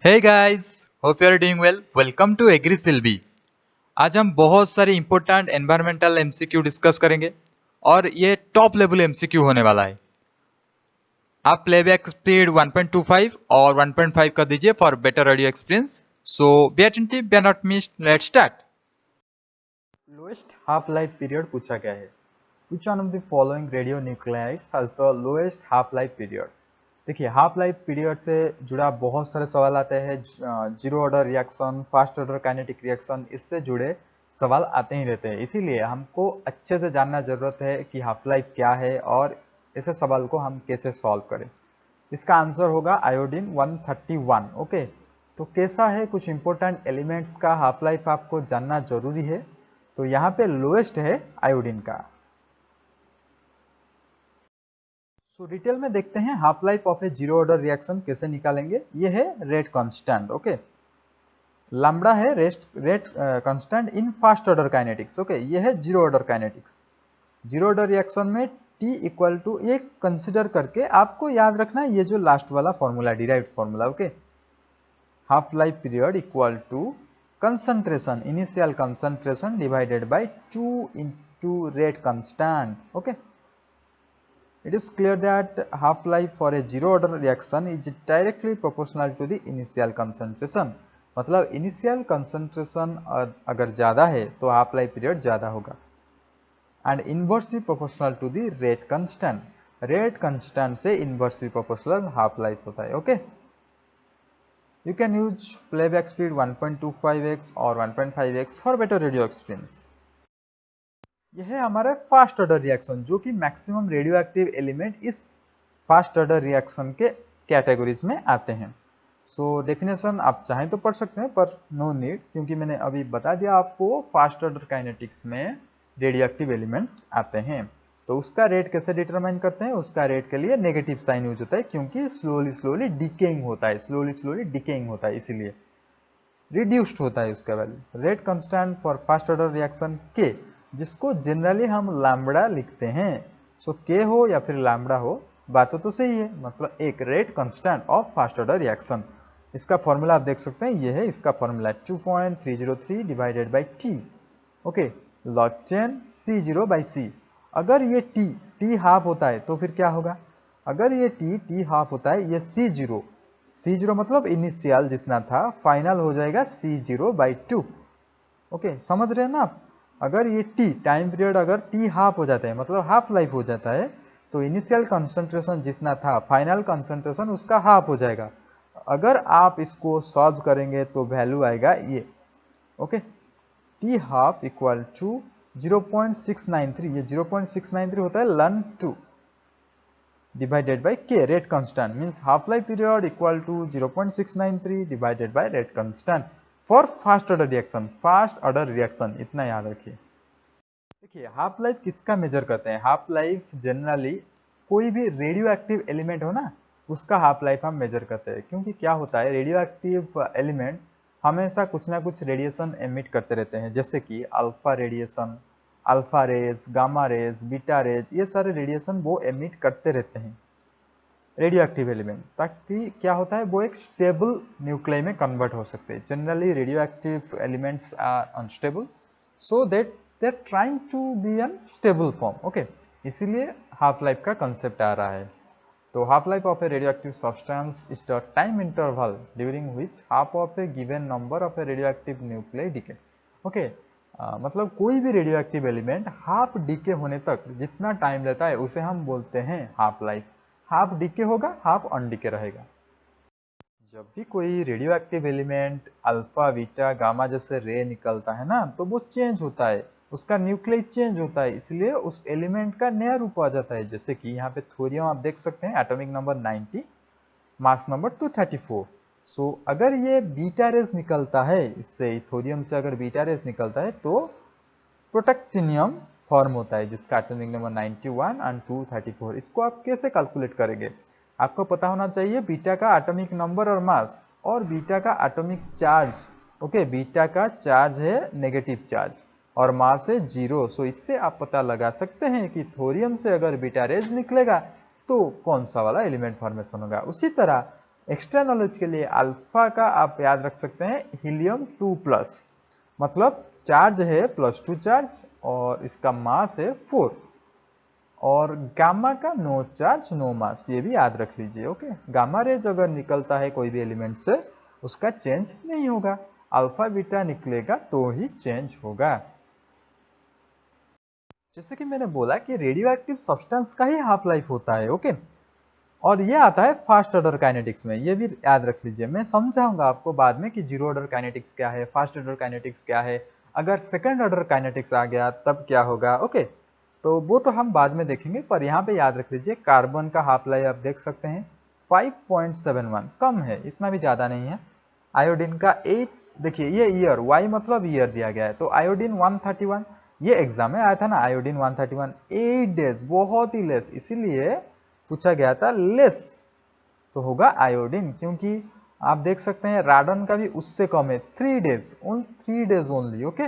Hey guys, hope you are doing well. Welcome to agri syllabi. आज हम बहुत सारे इंपॉर्टेंट एनवायरमेंटल एमसीक्यू डिस्कस करेंगे और ये टॉप लेवल एमसीक्यू होने वाला है। आप प्लेबैक स्पीड 1.25 और 1.5 कर दीजिए for better audio experience. So be attentive, be or not missed, let's start. Lowest half life period पूछा गया है। Which one of the following radionuclides has the lowest half life period? देखिए, half life period से जुड़ा बहुत सारे सवाल आते हैं। Zero order reaction, fast order kinetic reaction, इससे जुड़े सवाल आते ही रहते हैं। इसीलिए हमको अच्छे से जानना जरूरत है कि हाफ लाइफ क्या है और ऐसे सवाल को हम कैसे सॉल्व करें। इसका आंसर होगा आयोडीन 131। ओके, तो कैसा है, कुछ इंपॉर्टेंट एलिमेंट्स का हाफ लाइफ आपको जानना जरूरी है। तो यहाँ पे लोएस्ट है आयोडीन का। सो डिटेल में देखते हैं half life of a zero order reaction कैसे निकालेंगे। ये है रेट कांस्टेंट। ओके, लैम्बडा है rate constant in fast order kinetics. Okay, ये है zero order kinetics. Zero order reaction में टी इक्वल टू ये कंसिडर करके आपको याद रखना है ये जो लास्ट वाला formula, derived formula. Okay, half life period equal to concentration, initial concentration divided by 2 into rate constant. Okay, it is clear that half-life for a zero-order reaction is directly proportional to the initial concentration। मतलब initial concentration अगर ज़्यादा है तो half life period ज़्यादा होगा। And inversely proportional to the rate constant, rate constant से inversely proportional half life होता है। Okay, you can use playback speed 1.25x और 1.5x for better radio experience. यह है हमारा फास्ट ऑर्डर रिएक्शन, जो कि मैक्सिमम रेडियो एक्टिव एलिमेंट इस फास्ट ऑर्डर रिएक्शन के कैटेगरीज में आते हैं। सो डेफिनेशन आप चाहें तो पढ़ सकते हैं, पर नो नीड, क्योंकि मैंने अभी बता दिया आपको फास्ट ऑर्डर काइनेटिक्स में रेडियो एक्टिव एलिमेंट्स आते हैं। तो उसका रेट कैसे डिटरमाइन करते हैं, उसका रेट के लिए नेगेटिव साइन यूज होता है, क्योंकि स्लोली स्लोली डिकेइंग होता है, स्लोली स्लोली डिकेइंग होता है, इसीलिए रिड्यूस्ड होता है उसका value. Rate constant for fast order reaction के, जिसको जनरली हम लैम्बडा लिखते हैं। सो के हो या फिर लैम्बडा हो, बातों तो सही है, मतलब एक rate constant of first order reaction. इसका फॉर्मूला आप देख सकते हैं, ये है इसका formula 2.303 divided by t. Okay, log 10 C0 by c. अगर ये टी हाफ होता है तो फिर क्या होगा, अगर ये टी हाफ होता है, ये C0 मतलब इनिशियल जितना था, फाइनल हो जाएगा C0 बाई 2। ओके, समझ रहे हैं ना आप। अगर ये टी टाइम पीरियड अगर टी हाफ हो जाता है, मतलब हाफ लाइफ हो जाता है, तो इनिशियल कंसंट्रेशन जितना था, फाइनल कंसंट्रेशन उसका हाफ हो जाएगा। अगर आप इसको सॉल्व करेंगे तो वैल्यू आएगा ये। Okay, t half equal to 0.693, ये 0.693 होता है लन 2 divided by k, rate constant, means half life period equal to 0.693 divided by rate constant for fast order reaction, fast order reaction, इतना याद रखिए। देखिए, हाफ लाइफ किसका मेजर करते हैं, हाफ लाइफ जनरली कोई भी रेडियो एक्टिव एलिमेंट हो ना, उसका हाफ लाइफ हम मेजर करते हैं। क्योंकि क्या होता है, रेडियो एक्टिव एलिमेंट हमेशा कुछ ना कुछ रेडिएशन एमिट करते रहते हैं, जैसे कि alpha radiation, alpha rays, gamma rays, beta rays, ये सारे रेडिएशन वो एमिट करते रहते हैं रेडियो एक्टिव एलिमेंट, ताकि क्या होता है, वो एक स्टेबल न्यूक्लियाई में कन्वर्ट हो सकते हैं। Generally radio active elements are unstable, so that they are trying to be an stable form. Okay, इसीलिए हाफ लाइफ का कंसेप्ट आ रहा है। तो half life of a radioactive substance is the time interval during which half of a given number of a radioactive nuclei decay. Okay, मतलब कोई भी radioactive element half DK होने तक जितना टाइम लेता है उसे हम बोलते हैं हाफ लाइफ। हाफ डीके होगा, हाफ अनडीके रहेगा। जब भी कोई radio active element alpha beta gamma जैसे रे निकलता है ना, तो वो चेंज होता है, उसका न्यूक्लियस चेंज होता है, इसलिए उस एलिमेंट का नया रूप आ जाता है। जैसे कि यहाँ पे थोरियम आप देख सकते हैं, एटॉमिक नंबर 90, मास नंबर 234। सो अगर ये बीटा रेज निकलता है, इससे थोरियम से अगर बीटा रेज निकलता है तो प्रोटेक्टिनियम फॉर्म होता है, जिसका एटॉमिक नंबर 91 एंड 234। इसको आप कैसे कैलकुलेट करेंगे, आपको पता होना चाहिए बीटा का एटॉमिक नंबर और मास, और बीटा का एटॉमिक चार्ज। ओके, बीटा का चार्ज है नेगेटिव चार्ज और मास है 0। सो इससे आप पता लगा सकते हैं कि थोरियम से अगर बीटा रेज निकलेगा तो कौन सा वाला एलिमेंट फॉर्मेशन होगा। उसी तरह एक्स्ट्रा नॉलेज के लिए अल्फा का आप याद रख सकते हैं हीलियम 2+, मतलब चार्ज है +2 चार्ज और इसका मास है 4, और गामा का नो चार्ज नो मास, ये भी याद रख लीजिए। ओके, गामा रेज अगर निकलता है कोई भी एलिमेंट से उसका चेंज नहीं होगा, अल्फा बीटा निकलेगा तो ही चेंज होगा। जैसे कि मैंने बोला कि रेडियो एक्टिव सब्सटेंस का ही हाफ लाइफ होता है। ओके, और ये आता है फास्ट ऑर्डर काइनेटिक्स में, ये भी याद रख लीजिए। मैं समझाऊंगा आपको बाद में कि जीरो ऑर्डर काइनेटिक्स क्या है, फास्ट ऑर्डर काइनेटिक्स क्या है, अगर सेकंड ऑर्डर काइनेटिक्स आ गया तब क्या होगा। ओके, तो वो तो हम बाद में देखेंगे, पर यहाँ पे याद रख लीजिए कार्बन का हाफ लाइफ आप देख सकते हैं 5.71, कम है, इतना भी ज्यादा नहीं है। आयोडीन का 8, देखिए ये ईयर, वाई मतलब ईयर दिया गया है, तो आयोडीन 131, ये एग्जाम में आया था ना, आयोडीन 131, 8 डेज, बहुत ही लेस, इसीलिए पूछा गया था लेस, तो होगा आयोडीन। क्योंकि आप देख सकते हैं राडन का भी उससे कम है, 3 डेज, 3 डेज ओनली। ओके,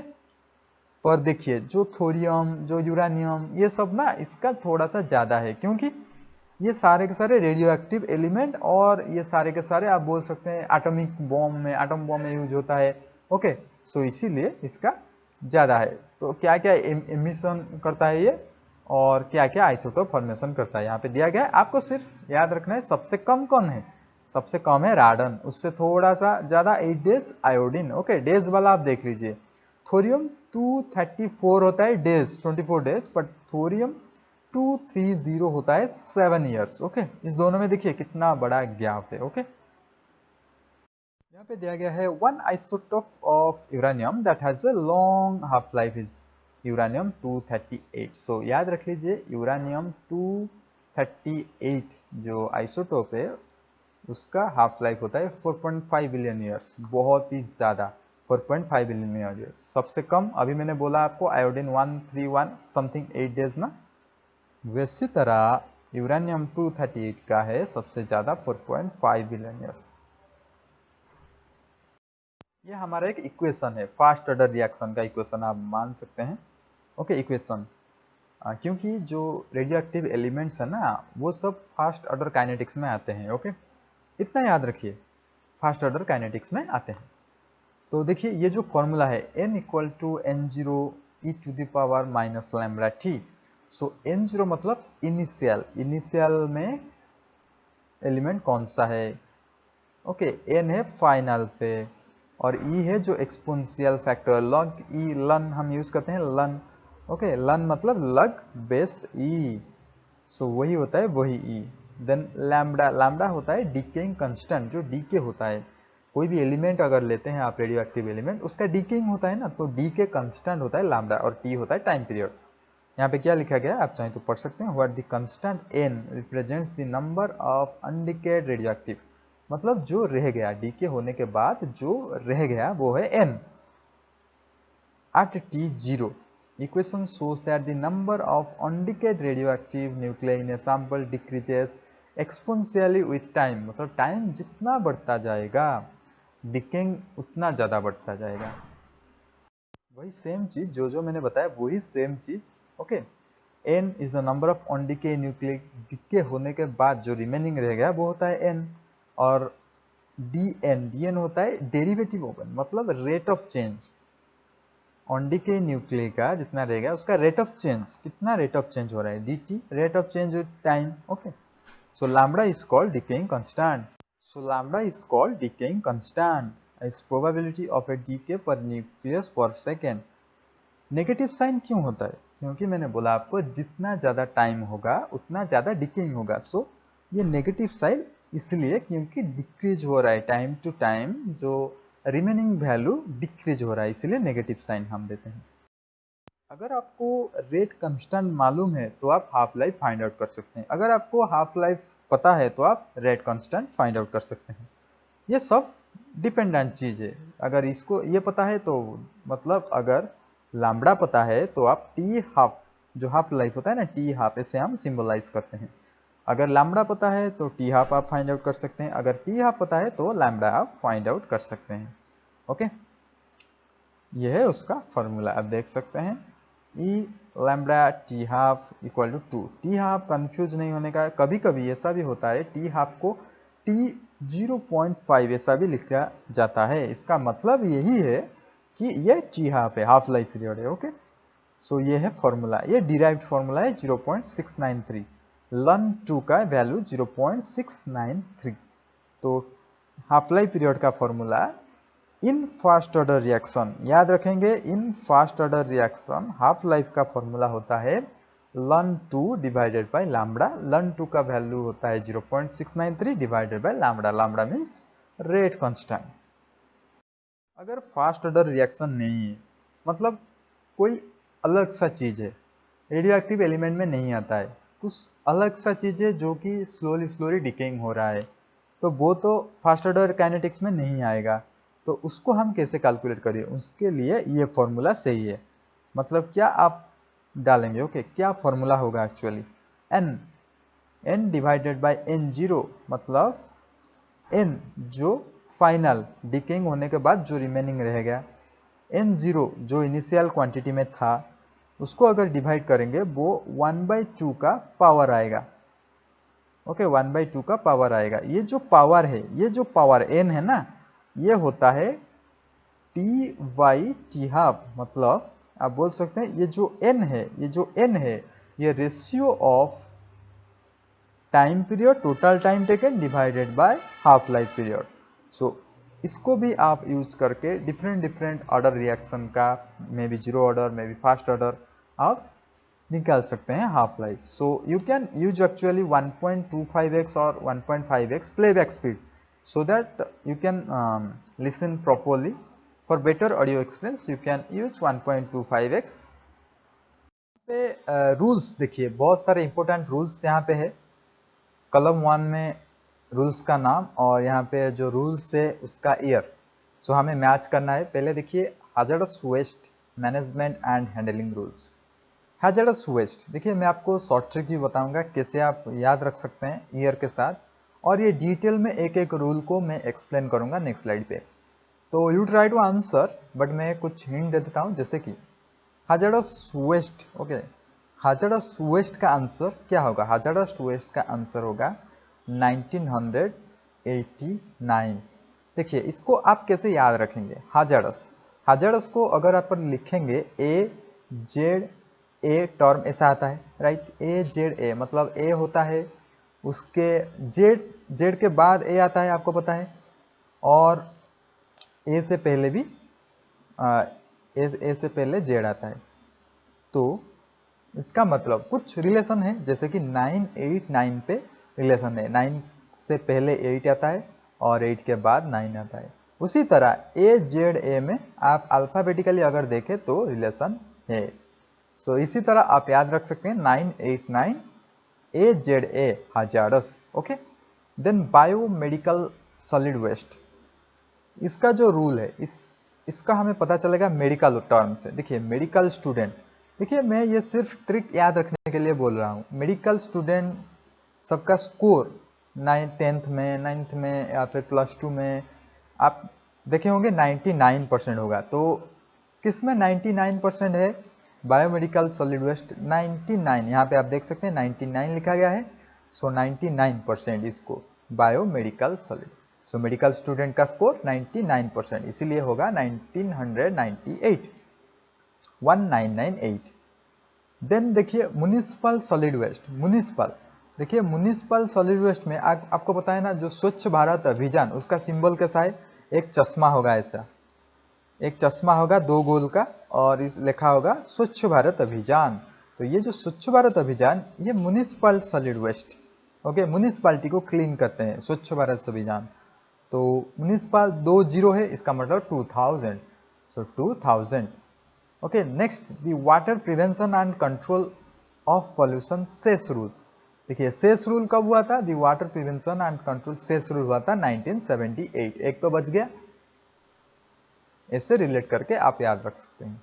पर देखिए जो थोरियम, जो यूरानियम, ये सब ना इसका थोड़ा सा ज्यादा है, क्योंकि ये सारे के सारे रेडियो एक्टिव एलिमेंट, और ये सारे के सारे आप बोल सकते हैं एटॉमिक बॉम्ब में, एटम बॉम्ब में यूज होता है। ओके, सो इसीलिए इसका ज्यादा है। तो क्या क्या एमिशन करता है ये, और क्या क्या आइसोटोप फॉर्मेशन करता है, यहाँ पे दिया गया है, आपको सिर्फ याद रखना है सबसे कम कौन है, सबसे कम है राडन, उससे थोड़ा सा ज्यादा 8 डेज आयोडीन। ओके, डेज वाला आप देख लीजिए, थोरियम 234 होता है डेज, 24 डेज, बट थोरियम 230 होता है 7 ईयर्स। ओके, इस दोनों में देखिए कितना बड़ा गैप है। ओके, यहाँ पे दिया गया है one isotope of uranium that has a long half life is uranium 238। सो याद रख लीजिए यूरेनियम 238 जो आइसोटोप है उसका हाफ लाइफ होता है 4.5 बिलियन ईयर्स, बहुत ही ज्यादा, 4.5 बिलियन ईयर्स। सबसे कम अभी मैंने बोला आपको आयोडीन 131 समथिंग 8 डेज ना, वैसी तरह यूरेनियम 238 का है सबसे ज्यादा 4.5 बिलियन ईयर्स। ये हमारा एक इक्वेशन है, फास्ट ऑर्डर रिएक्शन का इक्वेशन आप मान सकते हैं। ओके, इक्वेशन, क्योंकि जो रेडियो एक्टिव एलिमेंट्स है ना वो सब फास्ट ऑर्डर काइनेटिक्स में आते हैं। ओके, इतना याद रखिए, फास्ट ऑर्डर काइनेटिक्स में आते हैं। तो देखिए ये जो फॉर्मूला है n equal to n0 e to the power minus lambda t. So n0 मतलब इनिशियल, इनिशियल में एलिमेंट कौन सा है। ओके, n है फाइनल पे, और e है जो एक्सपोनेंशियल फैक्टर, लॉग e, लन हम यूज करते हैं लन। ओके, लन मतलब लग बेस e, सो वही होता है वही e। देन लैम्बडा, लैम्बडा होता है डीकेइंग कांस्टेंट, जो डीके होता है, कोई भी एलिमेंट अगर लेते हैं आप रेडियो एक्टिव एलिमेंट, उसका डीकेइंग होता है ना, तो डीके कांस्टेंट होता है लैम्बडा, और टी होता है टाइम पीरियड। यहाँ पे क्या लिखा गया है आप चाहें तो पढ़ सकते हैं, what the constant n represents the number of undecayed radioactive, मतलब जो रह गया डीके होने के बाद जो रह गया वो है n at t0। equation shows that the number of undecayed radioactive nuclei in a sample decreases exponentially with time, मतलब टाइम जितना बढ़ता जाएगा डिकेइंग उतना ज्यादा बढ़ता जाएगा। वही सेम चीज जो मैंने बताया वही सेम चीज। Okay, n is the number of undecayed nuclei, decay होने के बाद जो रिमेनिंग रह गया वो होता है n, और dn होता है डेरिवेटिव ओपन, मतलब rate of change, undecayed nuclei का जितना रहेगा उसका रेट ऑफ चेंज, कितना रेट ऑफ चेंज हो रहा है, dt, rate of change with time. Okay, so lambda is called decaying constant, so lambda is called decaying constant is probability of a decay per nucleus per second. Negative sign क्यों होता है, क्योंकि मैंने बोला आपको जितना ज्यादा टाइम होगा उतना ज्यादा डिकेइंग होगा, सो ये नेगेटिव साइन इसलिए क्योंकि डिक्रीज हो रहा है टाइम टू टाइम, जो रिमेनिंग वैल्यू डिक्रीज हो रहा है, इसलिए नेगेटिव साइन हम देते हैं। अगर आपको रेट कांस्टेंट मालूम है तो आप हाफ लाइफ फाइंड आउट कर सकते हैं, अगर आपको हाफ लाइफ पता है तो आप रेट कांस्टेंट फाइंड आउट कर सकते हैं। ये सब डिपेंडेंट चीज है, अगर इसको ये पता है तो मतलब अगर लैम्बडा पता है तो आप टी हाफ, जो हाफ लाइफ होता है ना टी हाफ, इसे हम सिंबलाइज करते हैं। अगर लैम्बडा पता है तो टी हाफ आप फाइंड आउट कर सकते हैं, अगर टी हाफ पता है तो लैम्बडा आप फाइंड आउट कर सकते हैं। ओके, यह है उसका फॉर्मूला, आप देख सकते हैं e lambda t half equal to 2। T half confuse नहीं होने का, कभी कभी ऐसा भी होता है टी हाफ को टी 0.5 ऐसा भी लिखा जाता है। इसका मतलब यही है कि ये टी हाफ है, हाफ लाइफ पीरियड है। ओके, सो ये है फॉर्मूला, ये डिराइव्ड फॉर्मूला है 0.693। लन 2 का वैल्यू 0.693। तो हाफ लाइफ पीरियड का formula in fast order reaction, याद रखेंगे, in fast order reaction half life का फॉर्मूला होता है लन 2 डिवाइडेड बाय लैम्बडा। लन 2 का वैल्यू होता है 0.693 divided by lambda. Lambda means rate constant. अगर फास्ट ऑर्डर रिएक्शन नहीं है, मतलब कोई अलग सा चीज है, रेडियो एक्टिव एलिमेंट में नहीं आता है, कुछ अलग सा चीज है जो कि स्लोली स्लोली डिकेइंग हो रहा है, तो वो तो फास्ट ऑर्डर काइनेटिक्स में नहीं आएगा। तो उसको हम कैसे कैलकुलेट करें, उसके लिए ये फॉर्मूला सही है। मतलब क्या आप डालेंगे, ओके, क्या फॉर्मूला होगा actually, n divided by n0, मतलब n जो फाइनल डिकेइंग होने के बाद जो रिमेनिंग रहेगा, n0 जो इनिशियल क्वांटिटी में था, उसको अगर डिवाइड करेंगे वो 1/2 का पावर आएगा। ओके, 1/2 का पावर आएगा। ये जो पावर है, ये जो पावर n है ना, ये होता है टी वाई टी हाफ। मतलब आप बोल सकते हैं ये जो n है, ये जो n है, ये ratio of time period, total time taken divided by half life period. So इसको भी आप यूज करके डिफरेंट ऑर्डर रिएक्शन का, may be zero order, may be first order, आप निकाल सकते हैं half life. So you can use actually 1.25x और 1.5x playback speed, so that you can listen properly. For better audio experience you can use 1.25x। पे rules देखिए, बहुत सारे important rules यहाँ पे है। कॉलम 1 में रूल्स का नाम और यहाँ पे जो रूल्स है उसका ईयर, सो हमें मैच करना है। पहले देखिए hazardous waste management and handling rules. Hazardous waste, देखिए मैं आपको शॉर्ट ट्रिक भी बताऊंगा कैसे आप याद रख सकते हैं ईयर के साथ, और ये डिटेल में एक एक रूल को मैं एक्सप्लेन करूंगा नेक्स्ट स्लाइड पे। तो you try to answer, but मैं कुछ हिंट दे देता हूं, जैसे कि hazardous waste. Okay, hazardous waste का आंसर क्या होगा? हैजार्डस वेस्ट का आंसर होगा 1989। देखिए इसको आप कैसे याद रखेंगे, हैजार्डस को अगर आप लिखेंगे ए टर्म ऐसा आता है, राइट, ए मतलब ए होता है, उसके जेड के बाद ए आता है, आपको पता है, और ए से पहले भी ए से पहले जेड आता है। तो इसका मतलब कुछ रिलेशन है, जैसे कि 989 पे रिलेशन है, 9 से पहले 8 आता है और 8 के बाद 9 आता है। उसी तरह ए में आप अल्फाबेटिकली अगर देखें तो रिलेशन है। सो इसी तरह आप याद रख सकते हैं 989 ए hazardous. Okay, then biomedical solid waste, इसका जो रूल है, इसका हमें पता चलेगा मेडिकल टर्म से। देखिए मेडिकल स्टूडेंट, देखिए मैं ये सिर्फ ट्रिक याद रखने के लिए बोल रहा हूँ। मेडिकल स्टूडेंट सबका स्कोर 10th में, 9th में या फिर +2 में आप देखे होंगे 99% होगा। तो किस में 99% है? बायोमेडिकल सॉलिड वेस्ट 99, यहाँ पे आप देख सकते हैं 99 लिखा गया है। सो 99% इसको biomedical solid. So medical student का स्कोर 99%, इसीलिए होगा 1998, 1998। देन देखिए म्युनिसिपल सॉलिड वेस्ट, म्युनिसिपल, देखिए म्युनिसिपल सॉलिड वेस्ट में आपको पता है ना, जो स्वच्छ भारत अभियान, उसका सिंबल कैसा है? एक चश्मा होगा, ऐसा एक चश्मा होगा 2 गोल का, और इस लिखा होगा स्वच्छ भारत अभियान। तो ये जो स्वच्छ भारत अभियान, ये municipal solid waste, okay, municipality को क्लीन करते हैं, स्वच्छ भारत अभियान। तो म्युनिसिपल 2 0 है, इसका मतलब 2000। So 2000। Okay, next the water prevention and control of pollution cess rule. देखिए सेस रूल कब हुआ था? The water prevention and control cess rule हुआ था 1978। एक तो बच गया, ऐसे रिलेट करके आप याद रख सकते हैं।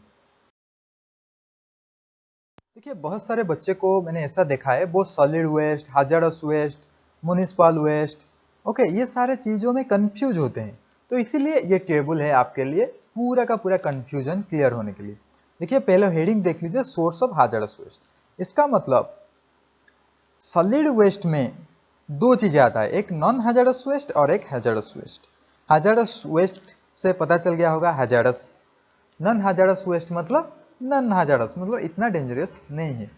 देखिए बहुत सारे बच्चे को मैंने ऐसा देखा है, वो solid waste, hazardous waste, municipal waste, okay, ये सारे चीजों में कंफ्यूज होते हैं। तो इसीलिए ये टेबल है आपके लिए पूरा का पूरा कंफ्यूजन क्लियर होने के लिए। देखिए पहले हेडिंग देख लीजिए, सोर्स ऑफ हैजार्डस वेस्ट। इसका मतलब सॉलिड वेस्ट में दो चीजें आता है, एक नॉन हैजार्डस वेस्ट और एक हैजार्डस वेस्ट। हैजार्डस वेस्ट से पता चल गया होगा हैजार्डस, नॉन हैजार्डस वेस्ट मतलब नॉन हैजार्डस मतलब इतना डेंजरस नहीं है।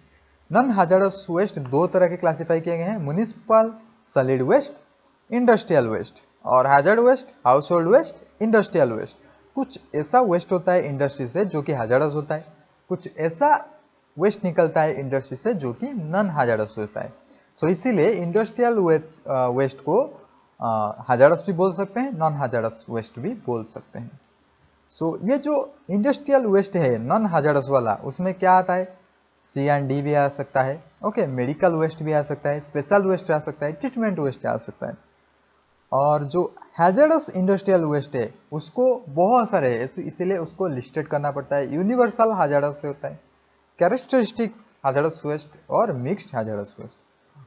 नॉन हैजार्डस वेस्ट दो तरह के क्लासिफाई किए गए हैं, municipal solid waste, industrial waste, और hazard waste, household waste, industrial waste. कुछ ऐसा वेस्ट होता है इंडस्ट्री से जो कि हैजार्डस होता है, कुछ ऐसा वेस्ट निकलता है इंडस्ट्री से जो कि नॉन हैजार्डस होता है। सो इसीलिए इंडस्ट्रियल वेस्ट को हैजार्डस भी बोल सकते हैं, नॉन हैजार्डस वेस्ट भी बोल सकते हैं। सो ये जो इंडस्ट्रियल वेस्ट है नॉन हैजार्डस वाला, उसमें क्या आता है, C&D भी आ सकता है, ओके, मेडिकल वेस्ट भी आ सकता है, स्पेशल वेस्ट आ सकता है, ट्रीटमेंट वेस्ट आ सकता है। और जो हैजार्डस इंडस्ट्रियल वेस्ट है उसको बहुत सारे है, इसीलिए उसको लिस्टेड करना पड़ता है। यूनिवर्सल हैजार्डस होता है, कैरेक्टरिस्टिक्स हैजार्डस वेस्ट और मिक्स्ड हैजार्डस वेस्ट।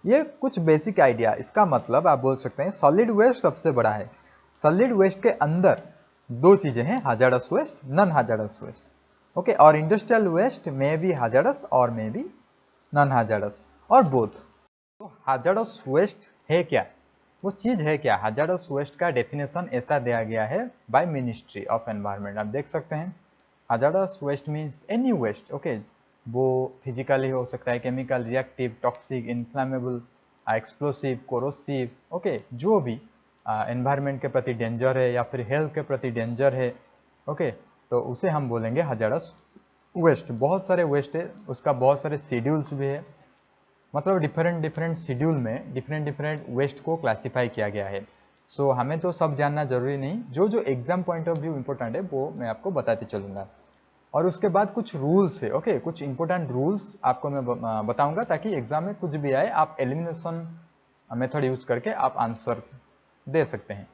ये कुछ बेसिक आइडिया, इसका मतलब आप बोल सकते हैं सॉलिड वेस्ट सबसे बड़ा है। सॉलिड वेस्ट के अंदर दो चीजें हैं, hazardous waste, non hazardous waste, okay, और इंडस्ट्रियल वेस्ट में भी हैजार्डस और में भी नॉन हैजार्डस और बोथ। तो हैजार्डस वेस्ट है क्या, वो चीज है क्या? हैजार्डस वेस्ट का डेफिनेशन ऐसा दिया गया है बाय मिनिस्ट्री ऑफ एनवायरनमेंट, आप देख सकते हैं। Hazardous waste means any waste, okay, वो फिजिकली हो सकता है, chemical, reactive, toxic, inflammable, explosive, corrosive, okay, जो भी एनवायरनमेंट के प्रति डेंजर है या फिर हेल्थ के प्रति डेंजर है, ओके, तो उसे हम बोलेंगे हैजार्डस वेस्ट। बहुत सारे वेस्ट है, उसका बहुत सारे शेड्यूल्स भी है, मतलब डिफरेंट शेड्यूल में डिफरेंट वेस्ट को क्लासिफाई किया गया है। सो हमें तो सब जानना जरूरी नहीं, जो जो exam point of view important है वो मैं आपको बताते चलूंगा। और उसके बाद कुछ रूल्स है, ओके, कुछ इंपॉर्टेंट रूल्स आपको मैं बताऊंगा ताकि एग्जाम में कुछ भी आए आप एलिमिनेशन मेथड यूज करके आप आंसर दे सकते हैं।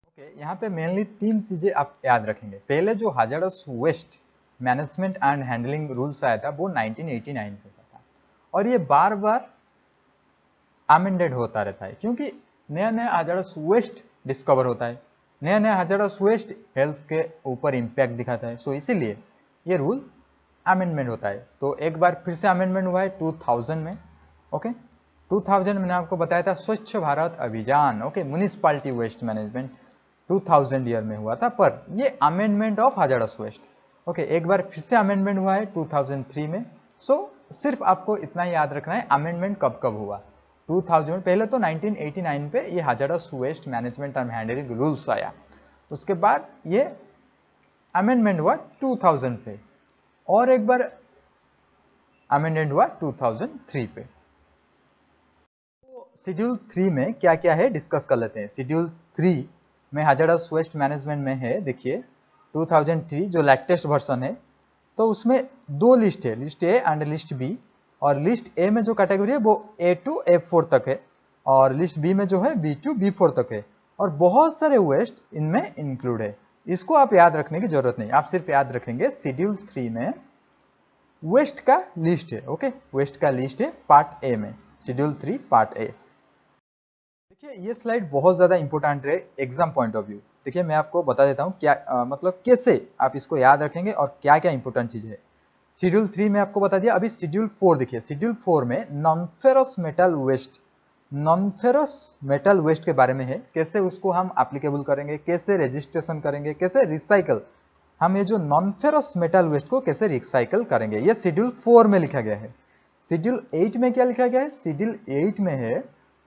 ओके, यहाँ पे मेनली तीन चीजें आप याद रखेंगे। पहले जो hazardous waste management and handling rules आया था वो 1989 में था, और ये बार बार अमेंडेड होता रहता है क्योंकि नया नया हैजार्डस वेस्ट डिस्कवर होता है, नया नया हैजार्डस वेस्ट हेल्थ के ऊपर इंपैक्ट दिखाता है। सो इसीलिए ये रूल अमेंडमेंट होता है। तो एक बार फिर से अमेंडमेंट हुआ है 2000 में, ओके, 2000 मैंने आपको बताया था Swachh Bharat Abhiyan, okay, municipality waste management 2000 year में हुआ था, पर ये amendment of hazardous waste, okay, एक बार फिर से अमेंडमेंट हुआ है 2003 में। सो सिर्फ आपको इतना याद रखना है अमेंडमेंट कब कब हुआ, 2000। पहले तो 1989 पे ये hazardous waste management and handling rules आया, उसके बाद ये अमेंडमेंट हुआ 2000 पे, और एक बार अमेंडमेंट हुआ 2003 पे। तो शेड्यूल 3 में क्या क्या है डिस्कस कर लेते हैं। शेड्यूल 3 में हैजार्डस वेस्ट मैनेजमेंट में है, देखिए 2003 जो लेटेस्ट वर्जन है, तो उसमें दो लिस्ट है, list A and list B. और लिस्ट ए में जो कैटेगरी है वो A to F4 तक है, और लिस्ट बी में जो है B to B4 तक है, और बहुत सारे वेस्ट इनमें इंक्लूड है। इसको आप याद रखने की जरूरत नहीं, आप सिर्फ याद रखेंगे शेड्यूल 3 में वेस्ट का लिस्ट है, ओके, वेस्ट का लिस्ट है पार्ट ए में, शेड्यूल 3 पार्ट ए। देखिए ये स्लाइड बहुत ज्यादा इंपॉर्टेंट है एग्जाम पॉइंट ऑफ व्यू। देखिए मैं आपको बता देता हूँ क्या मतलब कैसे आप इसको याद रखेंगे और क्या क्या इंपॉर्टेंट चीज है। शेड्यूल 3 में आपको बता दिया, अभी शेड्यूल 4 देखिए। शेड्यूल 4 में non ferrous metal waste, non ferrous metal waste के बारे में है, कैसे उसको हम एप्लीकेबल करेंगे, कैसे रजिस्ट्रेशन करेंगे, कैसे रिसाइकल, हम ये जो नॉन फेरस मेटल वेस्ट को कैसे रिसाइकल करेंगे, ये शेड्यूल 4 में लिखा गया है। शेड्यूल 8 में क्या लिखा गया है? शेड्यूल 8 में है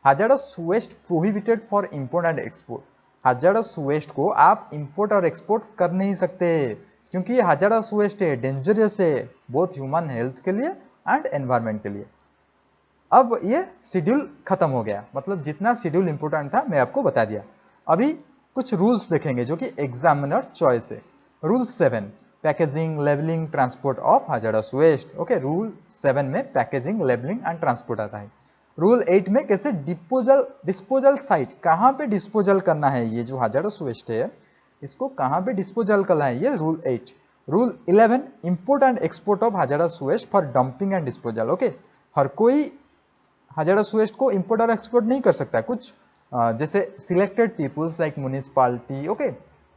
hazardous waste prohibited for import and export. Hazardous waste को आप इंपोर्ट और एक्सपोर्ट कर नहीं सकते क्योंकि ये हैजार्डस वेस्ट है, डेंजरस है, बोथ ह्यूमन हेल्थ के लिए एंड एनवायरमेंट के लिए। अब ये शेड्यूल खत्म हो गया, मतलब जितना शेड्यूल इंपोर्टेंट था मैं आपको बता दिया। अभी कुछ रूल्स देखेंगे जो कि एग्जामिनर चॉइस है। Rule 7 packaging, labelling, transport of hazardous waste, okay, rule 7 में पैकेजिंग, लेबलिंग एंड ट्रांसपोर्ट आता है। रूल 8 में कैसे डिस्पोजल साइट, कहां पे डिस्पोजल करना है, ये जो हैजार्डस वेस्ट है इसको कहां पे डिस्पोजल करना है, ये rule 8। Rule 11 import and export of hazardous waste for dumping and disposal, okay, हर कोई हैजार्डस वेस्ट को इंपोर्ट और एक्सपोर्ट नहीं कर सकता, कुछ जैसे selected peoples like municipality, okay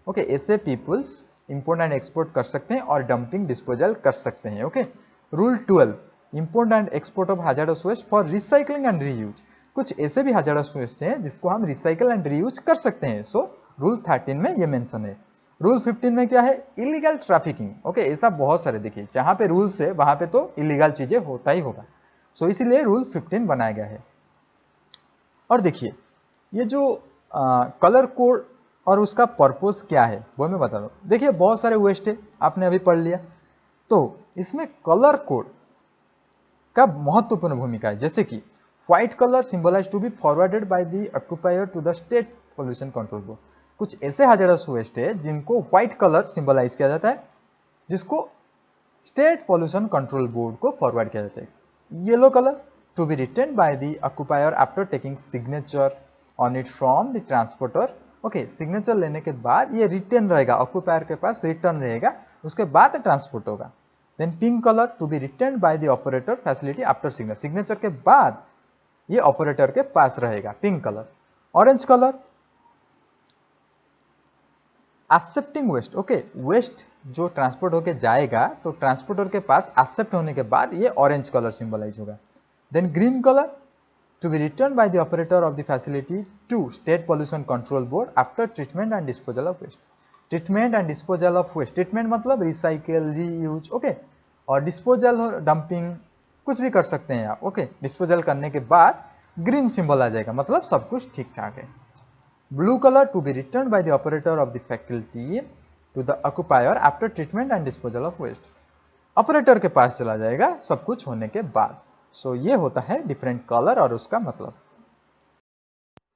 okay, ऐसे पीपुल्स इंपोर्ट एंड एक्सपोर्ट कर सकते हैं और डंपिंग डिस्पोजल कर सकते हैं, okay. Rule 12 import and export of hazardous waste for recycling and reuse, कुछ ऐसे भी hazardous waste हैं जिसको हम रिसाइकल एंड रीयूज कर सकते हैं। सो रूल 13 में ये मेंशन है। रूल 15 में क्या है? Illegal trafficking. ओके, ऐसा बहुत सारे देखिए, जहां पे रूल्स है वहां पे तो इलीगल चीजें होता ही होगा। सो इसीलिए रूल 15 बनाया गया है। और देखिए, ये जो कलर कोड और उसका पर्पस क्या है वो मैं बता दूं। देखिए, बहुत सारे वेस्ट है, आपने अभी पढ़ लिया, तो इसमें कलर कोड का महत्वपूर्ण भूमिका है। जैसे कि white colour symbolise to be forwarded by the occupier to the state pollution control board. कुछ ऐसे hazardous वेस्ट है जिनको व्हाइट कलर सिंबलाइज किया जाता है, जिसको स्टेट पोल्यूशन कंट्रोल बोर्ड को फॉरवर्ड किया जाता है। Yellow colour to be return by the occupier after taking signature on it from the transporter. Okay, signature लेने के बाद ये रिटर्न रहेगा, ऑक्यूपायर के पास रिटर्न रहेगा, उसके बाद ट्रांसपोर्ट होगा। Then pink colour to be return by the operator facility after signature. Signature के बाद ये ऑपरेटर के पास रहेगा, pink colour. Orange colour accepting waste. Okay, waste जो ट्रांसपोर्ट होके जाएगा तो ट्रांसपोर्टर के पास एक्सेप्ट होने के बाद ये ऑरेंज कलर सिंबलाइज होगा। Then green colour to be return by the operator of the facility to state pollution control board after treatment and disposal of waste. Treatment and disposal of waste, treatment मतलब recycle, reuse, okay, और disposal और dumping कुछ भी कर सकते हैं आप। Okay, disposal करने के बाद ग्रीन सिंबल आ जाएगा, मतलब सब कुछ ठीक ठाक है। Blue colour to be return by the operator of the faculty to the occupier after treatment and disposal of waste. Operator के पास चला जाएगा सब कुछ होने के बाद। सो ये होता है डिफरेंट कलर और उसका मतलब।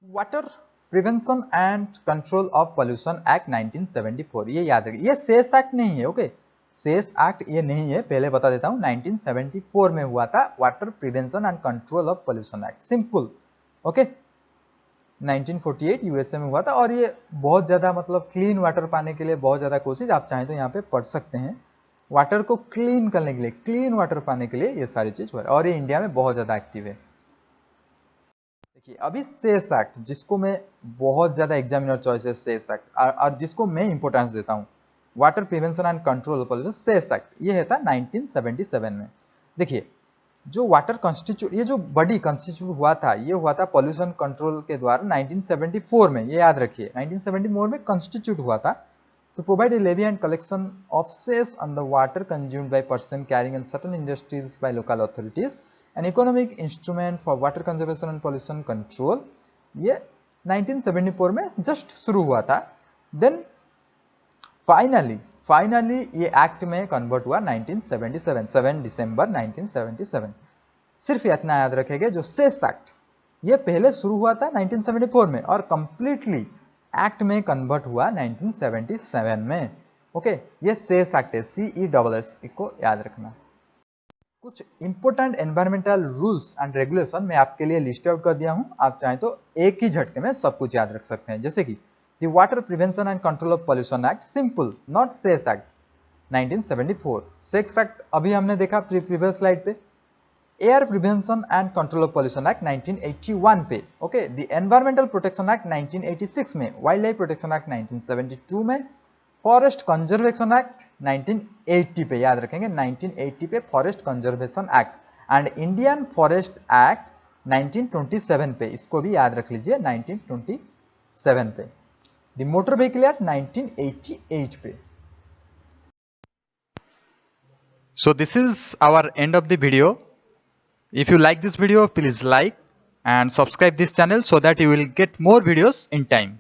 Water prevention and control of pollution act 1974, ये याद रखिए, ये सेस एक्ट नहीं है। ओके, सेस एक्ट ये नहीं है, पहले बता देता हूं। 1974 में हुआ था water prevention and control of pollution act, simple. Okay, 1948 USA में हुआ था, और ये बहुत ज्यादा मतलब क्लीन वाटर पाने के लिए बहुत ज्यादा कोशिश, आप चाहें तो यहाँ पे पढ़ सकते हैं। वाटर को क्लीन करने के लिए, क्लीन वाटर पाने के लिए ये सारी चीज हुआ है, और ये इंडिया में बहुत ज्यादा एक्टिव है। देखिए, अभी सेस एक्ट, जिसको मैं बहुत ज्यादा एग्जामिनर चॉइस है सेस एक्ट, और जिसको मैं इंपोर्टेंस देता हूँ, water prevention and control pollution, cess act, ये है था 1977 में। देखिए, जो वाटर कॉन्स्टिट्यूट, ये जो बॉडी कॉन्स्टिट्यूट हुआ था, ये हुआ था पोल्यूशन कंट्रोल के द्वारा 1974 में, ये याद रखिए, 1974 में कॉन्स्टिट्यूट हुआ था, to provide a levy and collection of cess on the water consumed by person carrying on certain industries by local authorities, an economic instrument for water conservation and pollution control। ये 1974 में just शुरू हुआ था। Then finally ये act में convert हुआ 1977, 7 दिसंबर 1977। सिर्फ इतना याद रखेंगे, जो सेस एक्ट ये पहले शुरू हुआ था 1974 में और कंप्लीटली एक्ट में कन्वर्ट हुआ 1977 में। ओके, ये सेस एक्ट है, CESS, इसको याद रखना। कुछ important environmental rules and regulation मैं आपके लिए लिस्ट आउट कर दिया हूं, आप चाहें तो एक ही झटके में सब कुछ याद रख सकते हैं। जैसे कि the water prevention and control of pollution act, simple, not cess act, 1974। सेक्स एक्ट अभी हमने देखा प्रीवियस स्लाइड पे। Air prevention and control of pollution act 1981 पे। Okay, the environmental protection act 1986 में, वाइल्ड लाइफ प्रोटेक्शन एक्ट 1972 में, forest conservation act 1980 पे, याद रखेंगे 1980 पे forest conservation act, and Indian forest act 1927 पे, इसको भी याद रख लीजिए 1927 पे। द मोटर व्हीकल एक्ट 1988 पे। So this is our end of the video. If you like this video, please like and subscribe this channel so that you will get more videos in time.